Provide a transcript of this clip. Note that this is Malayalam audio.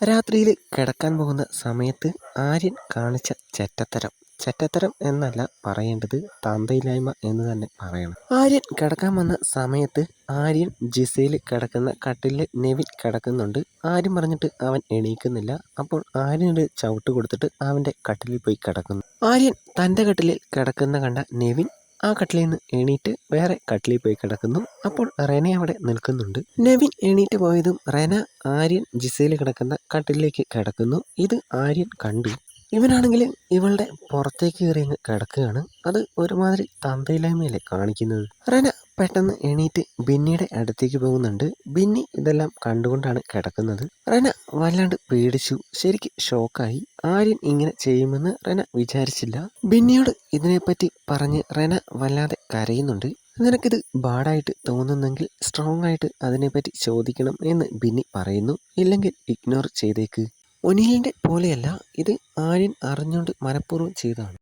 രാത്രിയിൽ കിടക്കാൻ പോകുന്ന സമയത്ത് ആര്യൻ കാണിച്ച ചെറ്റത്തരം എന്നല്ല പറയേണ്ടത്, തന്തയില്ലായ്മ എന്ന് തന്നെ പറയണം. ആര്യൻ കിടക്കാൻ വന്ന സമയത്ത് ആര്യൻ ജിസയിൽ കിടക്കുന്ന കട്ടിലിൽ നെവിൻ കിടക്കുന്നുണ്ട്. ആര്യം പറഞ്ഞിട്ട് അവൻ എണീക്കുന്നില്ല. അപ്പോൾ ആര്യനൊരു ചവിട്ട് കൊടുത്തിട്ട് അവൻ്റെ കട്ടിലിൽ പോയി കിടക്കുന്നു. ആര്യൻ തൻ്റെ കട്ടിലിൽ കിടക്കുന്ന കണ്ട നെവിൻ ആ കട്ടിലിൽ നിന്ന് എണീറ്റ് വേറെ കട്ടിലിൽ പോയി കിടക്കുന്നു. അപ്പോൾ റെന അവിടെ നിൽക്കുന്നുണ്ട്. നെവിൻ എണീറ്റ് പോയതും റെന ആര്യൻ ജിസയിൽ കിടക്കുന്ന കട്ടിലേക്ക് കിടക്കുന്നു. ഇത് ആര്യൻ കണ്ടു. ഇവനാണെങ്കിൽ ഇവളുടെ പുറത്തേക്ക് കയറി അങ്ങ് കിടക്കുകയാണ്. അത് ഒരുമാതിരി തന്തയില്ലായ്മയല്ലേ കാണിക്കുന്നത്. റെന പെട്ടെന്ന് എണീറ്റ് ബിന്നിയുടെ അടുത്തേക്ക് പോകുന്നുണ്ട്. ബിന്നി ഇതെല്ലാം കണ്ടുകൊണ്ടാണ് കിടക്കുന്നത്. റെന വല്ലാണ്ട് പേടിച്ചു, ശരിക്ക് ഷോക്കായി. ആര്യൻ ഇങ്ങനെ ചെയ്യുമെന്ന് റെന വിചാരിച്ചില്ല. ബിന്നിയോട് ഇതിനെപ്പറ്റി പറഞ്ഞ് റെന വല്ലാതെ കരയുന്നുണ്ട്. നിനക്കിത് ബാഡായിട്ട് തോന്നുന്നെങ്കിൽ സ്ട്രോങ് ആയിട്ട് അതിനെപ്പറ്റി ചോദിക്കണം എന്ന് ബിന്നി പറയുന്നു. ഇല്ലെങ്കിൽ ഇഗ്നോർ ചെയ്തേക്ക്. ഒനിലിൻ്റെ പോലെയല്ല, ഇത് ആര്യൻ അറിഞ്ഞുകൊണ്ട് മനഃപൂർവ്വം ചെയ്തതാണ്.